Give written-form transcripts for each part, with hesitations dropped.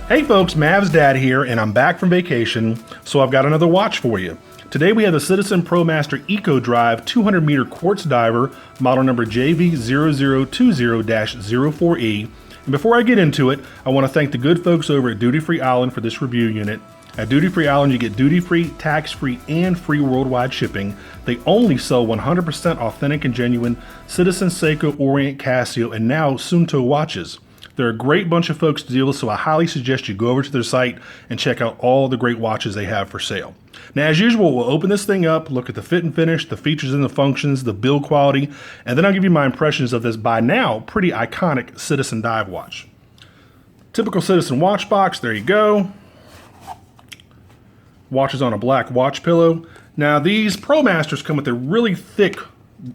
Hey folks, Mav's dad here, and I'm back from vacation, so I've got another watch for you. Today we have the Citizen Promaster Eco Drive 200 meter quartz diver, model number JV0020-04E. And before I get into it, I want to thank the good folks over at Duty Free Island for this review unit. At Duty Free Island, you get duty-free, tax-free, and free worldwide shipping. They only sell 100% authentic and genuine Citizen, Seiko, Orient, Casio, and now Suunto watches. They're a great bunch of folks to deal with, so I highly suggest you go over to their site and check out all the great watches they have for sale. Now, as usual, we'll open this thing up, look at the fit and finish, the features and the functions, the build quality, and then I'll give you my impressions of this by now pretty iconic Citizen dive watch. Typical Citizen watch box, there you go. Watch is on a black watch pillow. Now, these Promasters come with a really thick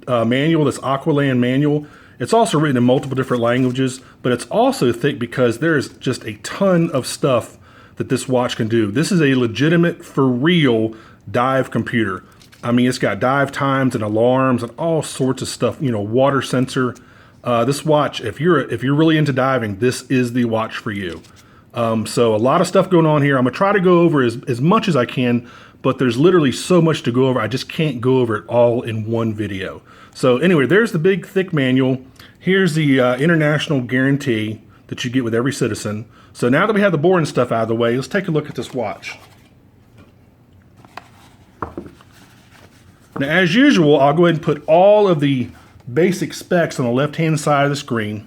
manual, this Aqualand manual. It's also written in multiple different languages, but it's also thick because there's just a ton of stuff that this watch can do. This is a legitimate, for real, dive computer. I mean, it's got dive times and alarms and all sorts of stuff, you know, water sensor. This watch, if you're really into diving, this is the watch for you. So a lot of stuff going on here. I'm gonna try to go over as much as I can, but there's literally so much to go over. I just can't go over it all in one video. So anyway, there's the big thick manual. Here's the international guarantee that you get with every Citizen. So now that we have the boring stuff out of the way, let's take a look at this watch. Now, as usual, I'll go ahead and put all of the basic specs on the left-hand side of the screen.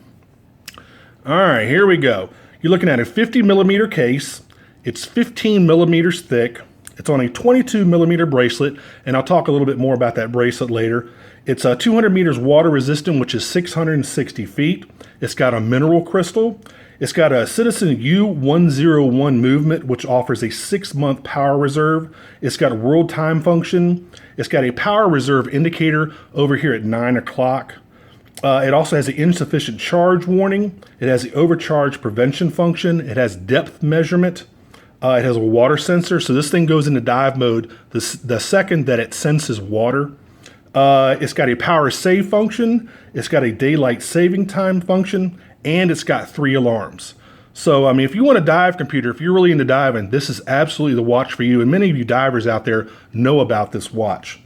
All right, here we go. You're looking at a 50 millimeter case. It's 15 millimeters thick. It's on a 22 millimeter bracelet, and I'll talk a little bit more about that bracelet later. It's 200 meters water resistant, which is 660 feet. It's got a mineral crystal. It's got a Citizen U101 movement, which offers a 6-month power reserve. It's got a world time function. It's got a power reserve indicator over here at 9 o'clock. It also has an insufficient charge warning. It has the overcharge prevention function. It has depth measurement. It has a water sensor, so this thing goes into dive mode the second that it senses water. It's got a power save function. It's got a daylight saving time function, and it's got 3 alarms. So, I mean, if you want a dive computer, if you're really into diving, this is absolutely the watch for you. And many of you divers out there know about this watch.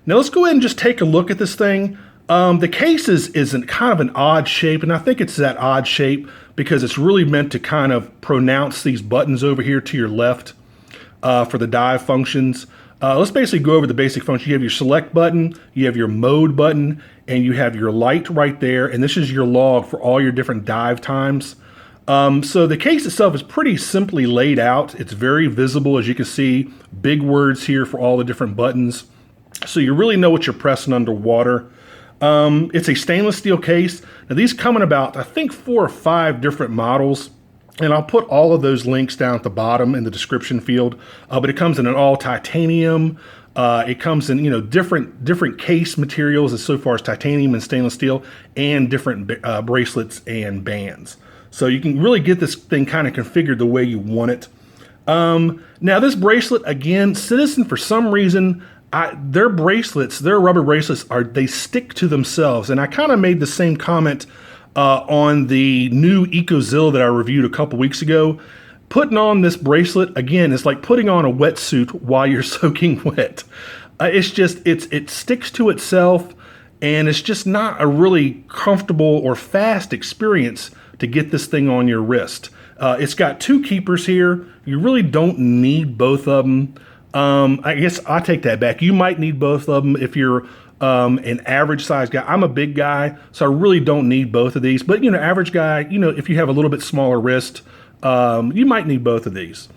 Now, let's go ahead and just take a look at this thing. The case is kind of an odd shape, and I think it's that odd shape because it's really meant to kind of pronounce these buttons over here to your left for the dive functions. Let's basically go over the basic function. You have your select button, you have your mode button, and you have your light right there, and this is your log for all your different dive times. So the case itself is pretty simply laid out. It's very visible, as you can see, big words here for all the different buttons. So you really know what you're pressing underwater. It's a stainless steel case. Now these come in about, I think, 4 or 5 different models. And I'll put all of those links down at the bottom in the description field. But it comes in an all titanium. It comes in, you know, different case materials as so far as titanium and stainless steel, and different bracelets and bands. So you can really get this thing kind of configured the way you want it. Now this bracelet, again, Citizen, for some reason, their bracelets, their rubber bracelets, they stick to themselves. And I kind of made the same comment on the new EcoZilla that I reviewed a couple weeks ago. Putting on this bracelet, again, it's like putting on a wetsuit while you're soaking wet. It's just, it sticks to itself, and it's just not a really comfortable or fast experience to get this thing on your wrist. It's got 2 keepers here. You really don't need both of them. I guess I take that back. You might need both of them if you're an average size guy. I'm a big guy, so I really don't need both of these. But, you know, average guy, you know, if you have a little bit smaller wrist, you might need both of these.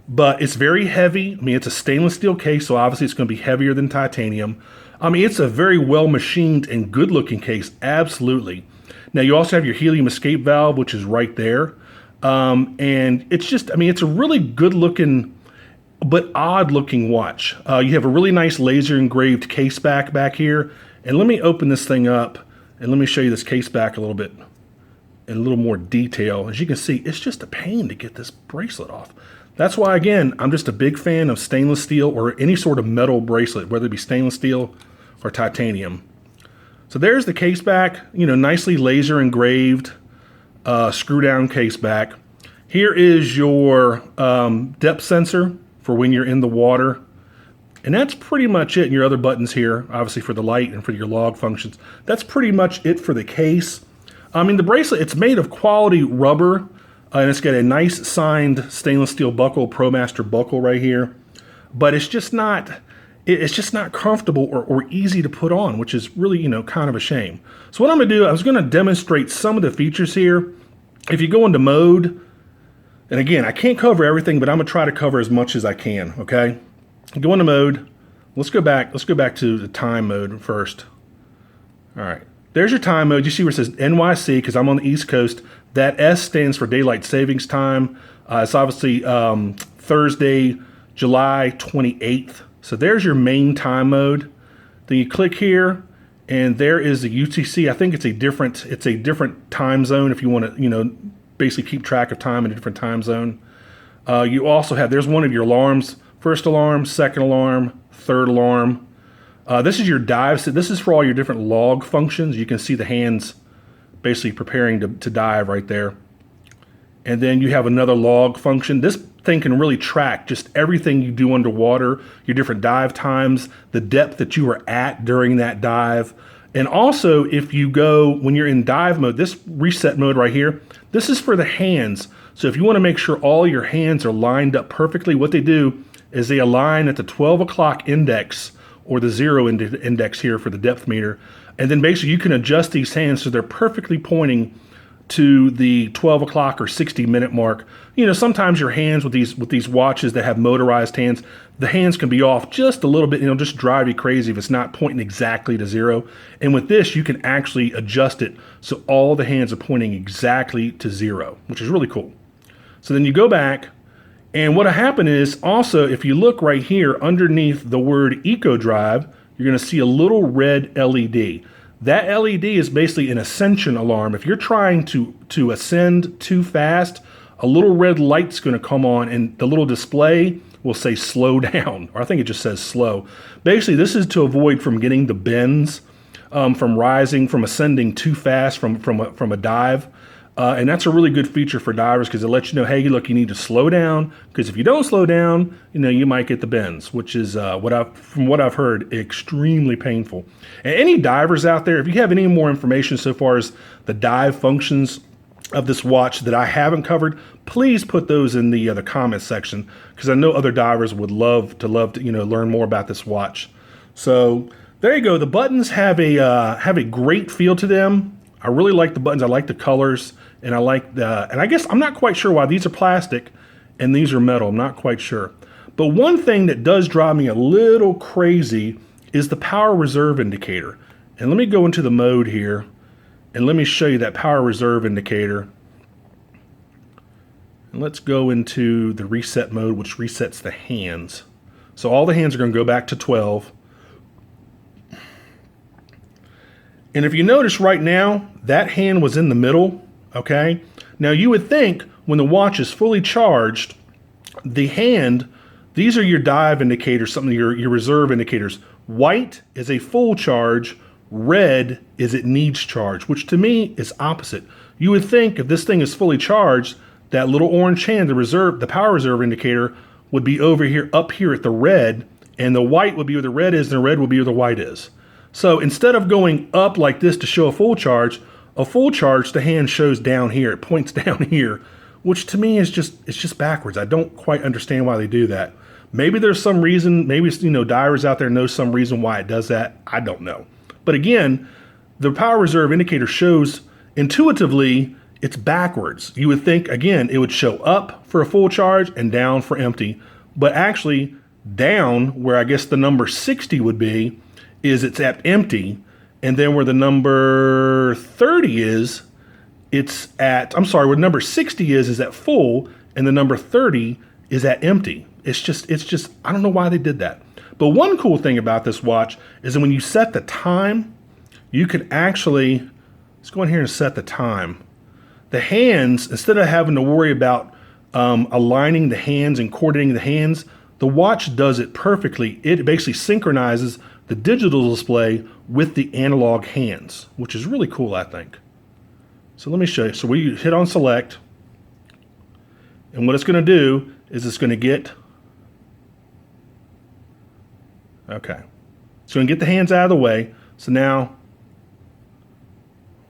But it's very heavy. I mean, it's a stainless steel case, so obviously it's going to be heavier than titanium. I mean, it's a very well machined and good looking case, absolutely. Now, you also have your helium escape valve, which is right there. And it's just, I mean, it's a really good looking but odd looking watch. You have a really nice laser engraved case back here. And let me open this thing up and let me show you this case back a little bit in a little more detail. As you can see, it's just a pain to get this bracelet off. That's why, again, I'm just a big fan of stainless steel or any sort of metal bracelet, whether it be stainless steel or titanium. So there's the case back, you know, nicely laser engraved, screw down case back. Here is your depth sensor for when you're in the water. And that's pretty much it. And your other buttons here, obviously for the light and for your log functions. That's pretty much it for the case. I mean, the bracelet, it's made of quality rubber, and it's got a nice signed stainless steel buckle, Promaster buckle right here. But it's just not comfortable or easy to put on, which is really, you know, kind of a shame. So what I'm gonna do, I was gonna demonstrate some of the features here. If you go into mode, and again, I can't cover everything, but I'm gonna try to cover as much as I can, okay? Go into mode. Let's go back to the time mode first. All right, there's your time mode. You see where it says NYC, because I'm on the East Coast. That S stands for daylight savings time. It's obviously Thursday, July 28th. So there's your main time mode. Then you click here, and there is the UTC. I think it's a different time zone if you want to, you know, basically keep track of time in a different time zone. You also have, there's one of your alarms: first alarm, second alarm, third alarm. This is your dive. So this is for all your different log functions. You can see the hands basically preparing to dive right there. And then you have another log function. This thing can really track just everything you do underwater, your different dive times, the depth that you were at during that dive. And also, if you go, when you're in dive mode, this reset mode right here, this is for the hands. So if you want to make sure all your hands are lined up perfectly, what they do is they align at the 12 o'clock index, or the 0 index here for the depth meter. And then basically you can adjust these hands so they're perfectly pointing to the 12 o'clock or 60-minute mark. You know, sometimes your hands with these watches that have motorized hands, the hands can be off just a little bit, and it'll just drive you crazy if it's not pointing exactly to 0. And with this, you can actually adjust it so all the hands are pointing exactly to 0, which is really cool. So then you go back, and what'll happen is also, if you look right here underneath the word Eco Drive, you're gonna see a little red LED. That LED is basically an ascension alarm. If you're trying to ascend too fast, a little red light's gonna come on, and the little display will say slow down, or I think it just says slow. Basically, this is to avoid from getting the bends, from ascending too fast from a dive. And that's a really good feature for divers, because it lets you know, hey, look, you need to slow down, because if you don't slow down, you know, you might get the bends, which is from what I've heard, extremely painful. And any divers out there, if you have any more information so far as the dive functions of this watch that I haven't covered, please put those in the comment section, because I know other divers would love to learn more about this watch. So there you go. The buttons have a great feel to them. I really like the buttons. I like the colors, and I like and I guess I'm not quite sure why these are plastic and these are metal. I'm not quite sure. But one thing that does drive me a little crazy is the power reserve indicator. And let me go into the mode here, and let me show you that power reserve indicator. And let's go into the reset mode, which resets the hands. So all the hands are going to go back to 12. And if you notice right now, that hand was in the middle, okay? Now you would think when the watch is fully charged, the hand, these are your dive indicators, some of your reserve indicators. White is a full charge, red is it needs charge, which to me is opposite. You would think if this thing is fully charged, that little orange hand, the power reserve indicator, would be over here, up here at the red, and the white would be where the red is, and the red would be where the white is. So instead of going up like this to show a full charge, the hand shows down here. It points down here, which to me is just backwards. I don't quite understand why they do that. Maybe there's some reason, maybe, you know, divers out there know some reason why it does that. I don't know. But again, the power reserve indicator shows intuitively it's backwards. You would think, again, it would show up for a full charge and down for empty, but actually down, where I guess the number 60 would be, is it's at empty, and then where the number 30 is, where number 60 is at full, and the number 30 is at empty. It's just, I don't know why they did that. But one cool thing about this watch is that when you set the time, you can actually, let's go in here and set the time. The hands, instead of having to worry about aligning the hands and coordinating the hands, the watch does it perfectly. It basically synchronizes the digital display with the analog hands, which is really cool, I think. So let me show you. So we hit on select, And what it's going to do is it's going to get, okay, it's going to get the hands out of the way. So now,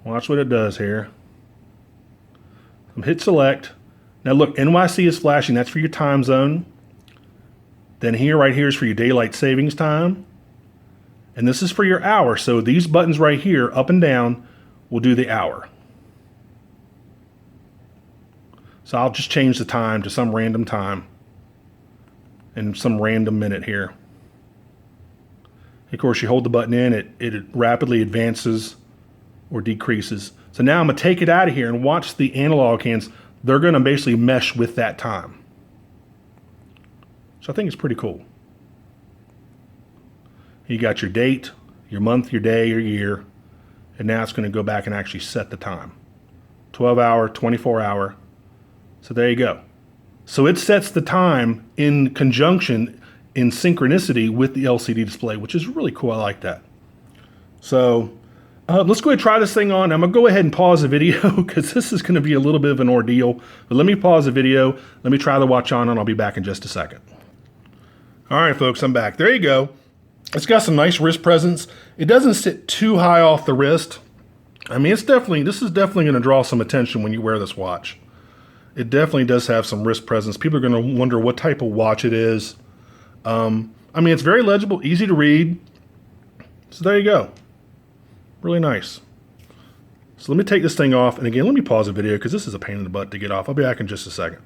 watch what it does here. Hit select. Now look, NYC is flashing. That's for your time zone. Then here, right here is for your daylight savings time. And this is for your hour. So these buttons right here, up and down, will do the hour. So I'll just change the time to some random time and some random minute here. Of course, you hold the button in, it rapidly advances or decreases. So now I'm going to take it out of here and watch the analog hands. They're going to basically mesh with that time. So I think it's pretty cool. You got your date, your month, your day, your year, and now it's going to go back and actually set the time. 12 hour, 24 hour. So there you go. So it sets the time in conjunction, in synchronicity with the LCD display, which is really cool. I like that. So let's go ahead and try this thing on. I'm going to go ahead and pause the video because this is going to be a little bit of an ordeal. But let me pause the video. Let me try the watch on and I'll be back in just a second. All right, folks, I'm back. There you go. It's got some nice wrist presence. It doesn't sit too high off the wrist. I mean, this is definitely going to draw some attention when you wear this watch. It definitely does have some wrist presence. People are going to wonder what type of watch it is. I mean, it's very legible, easy to read. So there you go. Really nice. So let me take this thing off. And again, let me pause the video because this is a pain in the butt to get off. I'll be back in just a second.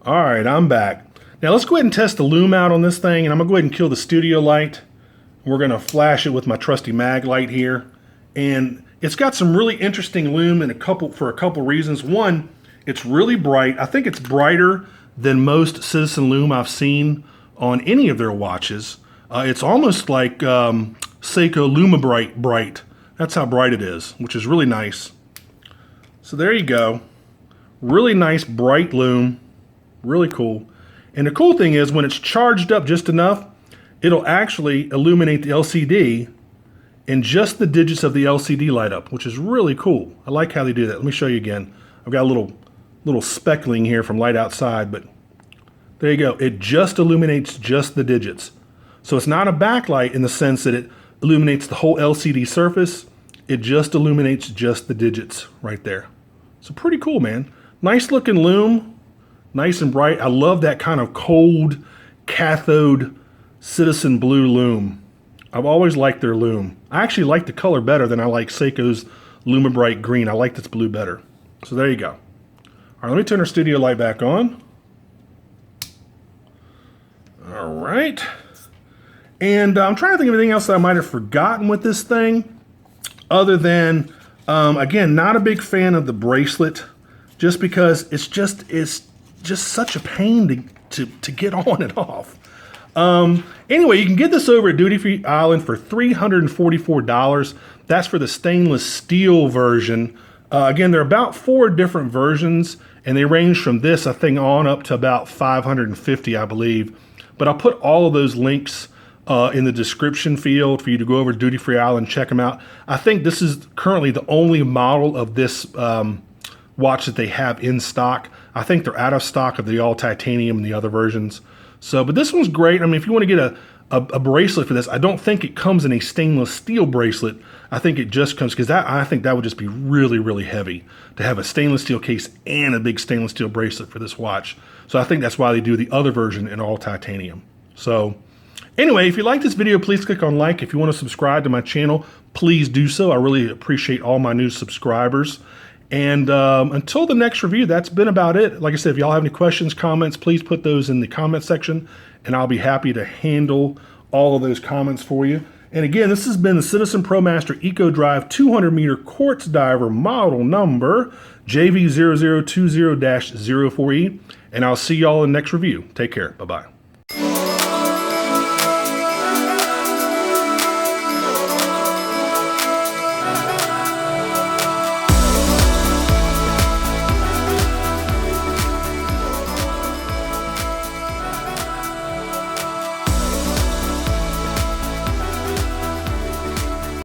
All right, I'm back. Now let's go ahead and test the Lume out on this thing. And I'm going to go ahead and kill the studio light. We're going to flash it with my trusty mag light here. And it's got some really interesting Lume for a couple reasons. One, it's really bright. I think it's brighter than most Citizen Lume I've seen on any of their watches. It's almost like Seiko Lume Bright. That's how bright it is, which is really nice. So there you go. Really nice bright Lume. Really cool. And the cool thing is when it's charged up just enough, it'll actually illuminate the LCD and just the digits of the LCD light up, which is really cool. I like how they do that. Let me show you again. I've got a little speckling here from light outside, but there you go. It just illuminates just the digits. So it's not a backlight in the sense that it illuminates the whole LCD surface. It just illuminates just the digits right there. So pretty cool, man. Nice looking Lume, nice and bright. I love that kind of cold cathode Citizen Blue Lume. I've always liked their Lume. I actually like the color better than I like Seiko's Lume Bright Green. I like this blue better. So there you go. All right, let me turn our studio light back on. All right. And I'm trying to think of anything else that I might have forgotten with this thing. Other than, again, not a big fan of the bracelet. Just because it's just such a pain to get on and off. Anyway, you can get this over at Duty Free Island for $344. That's for the stainless steel version. Again, there are about 4 different versions, and they range from this, I think, on up to about $550, I believe. But I'll put all of those links in the description field for you to go over to Duty Free Island and check them out. I think this is currently the only model of this watch that they have in stock. I think they're out of stock of the all titanium and the other versions. So, but this one's great. I mean, if you want to get a bracelet for this, I don't think it comes in a stainless steel bracelet. I think it just comes, because I think that would just be really, really heavy to have a stainless steel case and a big stainless steel bracelet for this watch. So I think that's why they do the other version in all titanium. So anyway, if you like this video, please click on like. If you want to subscribe to my channel, please do so. I really appreciate all my new subscribers. And until the next review, that's been about it. Like I said, if y'all have any questions, comments, please put those in the comment section, and I'll be happy to handle all of those comments for you. And again, this has been the Citizen Promaster Eco Drive 200 meter quartz diver model number JV0020-04E, and I'll see y'all in the next review. Take care. Bye-bye.